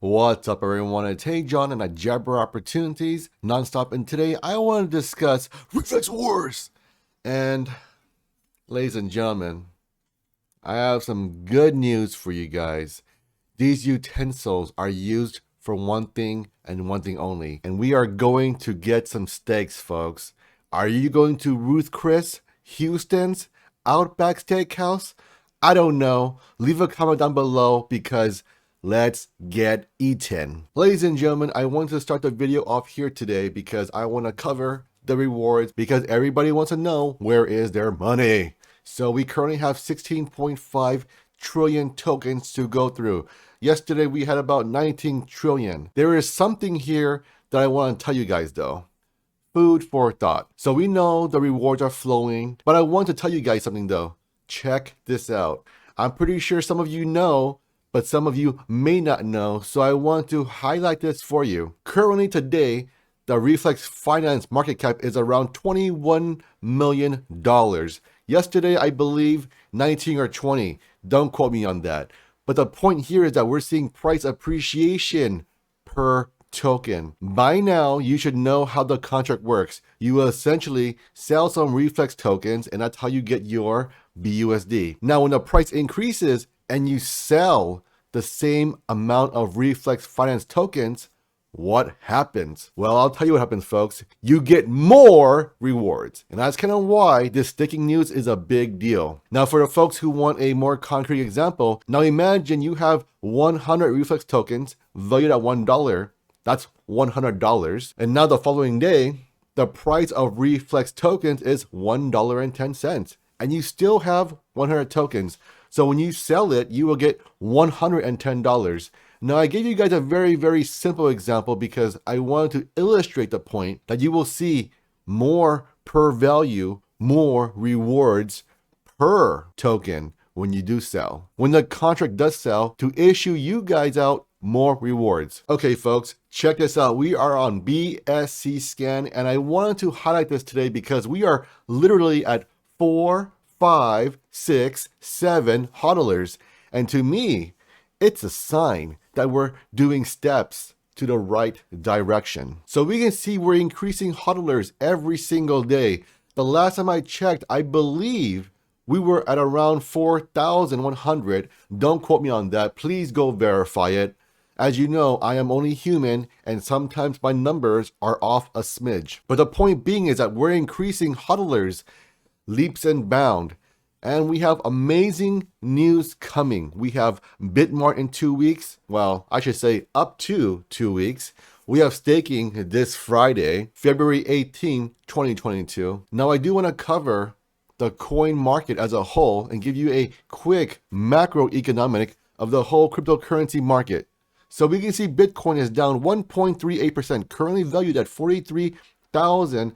What's up, everyone? It's Hey John and I jabber opportunities nonstop, and today I want to discuss Reflex Wars. And ladies and gentlemen, I have some good news for you guys. These utensils are used for one thing and one thing only, and we are going to get some steaks, folks. Are you going to Ruth Chris, Houston's, Outback Steakhouse? I don't know. Leave a comment down below because let's get eaten. Ladies and gentlemen, I want to start the video off here today because I want to cover the rewards because everybody wants to know where is their money. So we currently have 16.5 trillion tokens to go through. Yesterday we had about 19 trillion. There is something here that I want to tell you guys though. Food for thought. So we know the rewards are flowing, but I want to tell you guys something though. Check this out. I'm pretty sure some of you know, but some of you may not know, so I want to highlight this for you. Currently today, the Reflex Finance market cap is around $21 million. Yesterday, I believe 19 or 20. Don't quote me on that. But the point here is that we're seeing price appreciation per token. By now, you should know how the contract works. You will essentially sell some Reflex tokens, and that's how you get your BUSD. Now, when the price increases, and you sell the same amount of Reflex Finance tokens, what happens? Well, I'll tell you what happens, folks. You get more rewards. And that's kind of why this sticking news is a big deal. Now, for the folks who want a more concrete example, now imagine you have 100 Reflex tokens valued at $1. That's $100. And now the following day, the price of Reflex tokens is $1.10. And you still have 100 tokens. So when you sell it, you will get $110. Now, I gave you guys a very, very simple example because I wanted to illustrate the point that you will see more per value, more rewards per token when you do sell. When the contract does sell, to issue you guys out more rewards. Okay, folks, check this out. We are on BSC scan, and I wanted to highlight this today because we are literally at 4, 5, 6, 7 hodlers. And to me, it's a sign that we're doing steps to the right direction. So we can see we're increasing hodlers every single day. The last time I checked, I believe we were at around 4,100. Don't quote me on that. Please go verify it. As you know, I am only human and sometimes my numbers are off a smidge. But the point being is that we're increasing hodlers leaps and bounds. And we have amazing news coming. We have Bitmart in 2 weeks. Well, I should say up to 2 weeks. We have staking this Friday, February 18, 2022. Now, I do want to cover the coin market as a whole and give you a quick macroeconomic of the whole cryptocurrency market. So we can see Bitcoin is down 1.38%, currently valued at $43,500.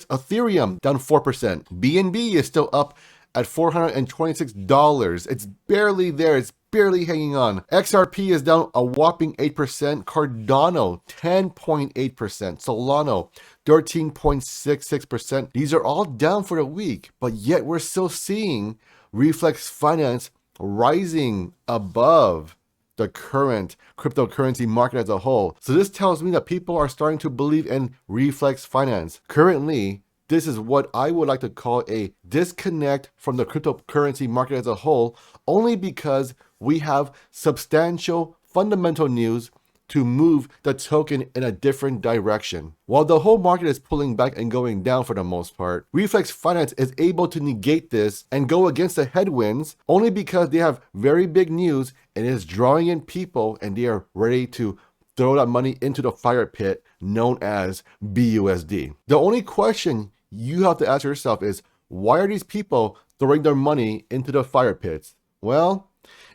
Ethereum down 4%. BNB is still up at $426. It's barely there. It's barely hanging on. XRP is down a whopping 8%. Cardano 10.8%. Solana 13.66%. These are all down for the week, but yet we're still seeing Reflex Finance rising above the current cryptocurrency market as a whole. So this tells me that people are starting to believe in Reflex Finance. Currently, this is what I would like to call a disconnect from the cryptocurrency market as a whole, only because we have substantial fundamental news to move the token in a different direction. While the whole market is pulling back and going down for the most part, Reflex Finance is able to negate this and go against the headwinds only because they have very big news and is drawing in people and they are ready to throw that money into the fire pit known as BUSD. The only question you have to ask yourself is, why are these people throwing their money into the fire pits? Well,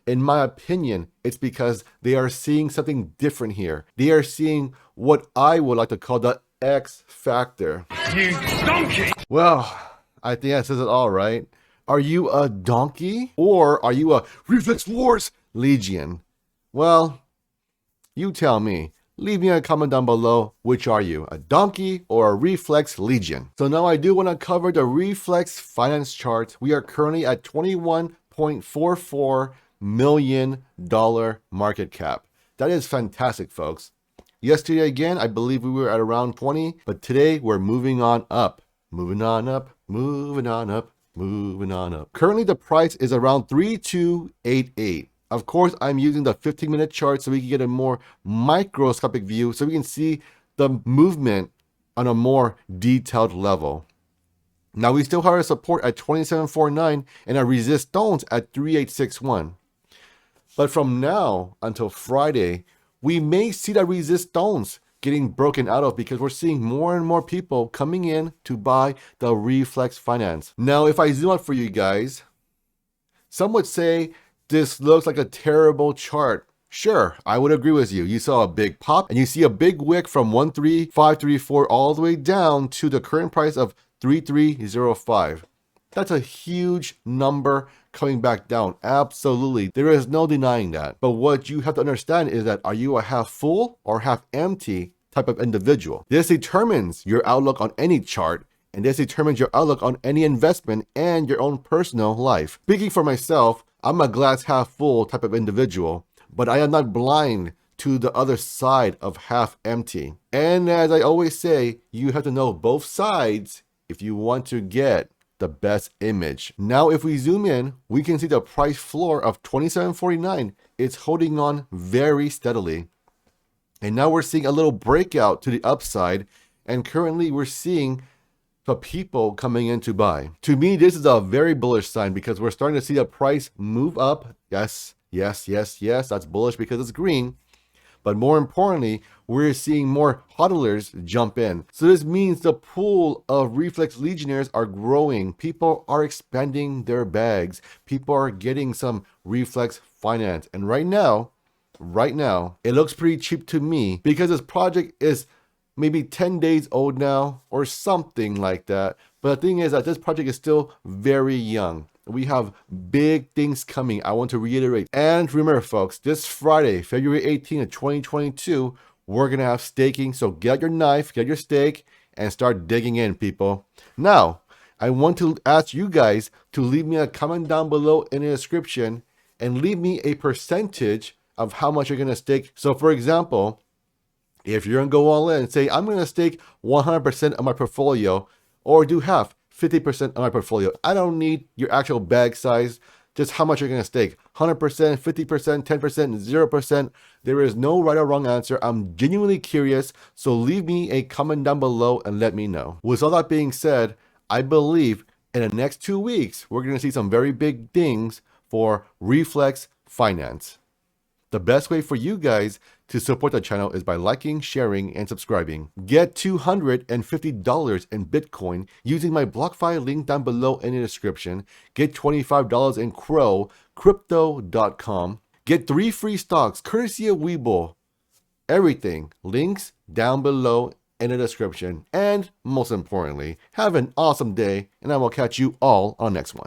in my opinion, it's because they are seeing something different here. They are seeing what I would like to call the X factor. You donkey! Well, I think that says it all, right? Are you a donkey or are you a Reflex Wars Legion? Well, you tell me. Leave me a comment down below. Which are you, a donkey or a Reflex Legion? So now I do want to cover the Reflex Finance chart. We are currently at 21.44 $1 million market cap. That is fantastic, folks. Yesterday, again, I believe we were at around 20, but today we're moving on up. Moving on up, moving on up, moving on up. Currently, the price is around 3288. Of course, I'm using the 15-minute chart so we can get a more microscopic view so we can see the movement on a more detailed level. Now, we still have our support at 2749 and our resistance at 3861. But from now until Friday, we may see that resistance getting broken out of because we're seeing more and more people coming in to buy the Reflex finance. Now, if I zoom out for you guys, some would say this looks like a terrible chart. Sure, I would agree with you. You saw a big pop and you see a big wick from 13534 all the way down to the current price of 3305. That's a huge number coming back down. Absolutely. There is no denying that. But what you have to understand is that, are you a half full or half empty type of individual? This determines your outlook on any chart, and this determines your outlook on any investment and your own personal life. Speaking for myself, I'm a glass half full type of individual, but I am not blind to the other side of half empty. And as I always say, you have to know both sides if you want to get the best image. Now, if we zoom in, we can see the price floor of 2749. It's holding on very steadily. And now we're seeing a little breakout to the upside. And currently we're seeing the people coming in to buy. To me, this is a very bullish sign because we're starting to see the price move up. Yes, yes, yes, yes. That's bullish because it's green. But more importantly, we're seeing more hodlers jump in. So this means the pool of Reflex Legionnaires are growing. People are expanding their bags. People are getting some Reflex finance. And right now, it looks pretty cheap to me because this project is maybe 10 days old now or something like that. But the thing is that this project is still very young. We have big things coming, I want to reiterate. And remember, folks, this Friday, February 18th, 2022, we're going to have staking. So get your knife, get your stake, and start digging in, people. Now, I want to ask you guys to leave me a comment down below in the description and leave me a percentage of how much you're going to stake. So, for example, if you're going to go all in and say, I'm going to stake 100% of my portfolio or do half, 50% of my portfolio. I don't need your actual bag size, just how much you're going to stake. 100%, 50%, 10%, 0%. There is no right or wrong answer. I'm genuinely curious, so leave me a comment down below and let me know. With all that being said, I believe in the next 2 weeks, we're going to see some very big things for Reflex Finance. The best way for you guys to support the channel is by liking, sharing, and subscribing. Get $250 in Bitcoin using my BlockFi link down below in the description. Get $25 in Crow, crypto.com. Get 3 free stocks courtesy of WEBULL. Everything, links down below in the description. And most importantly, have an awesome day, and I will catch you all on the next one.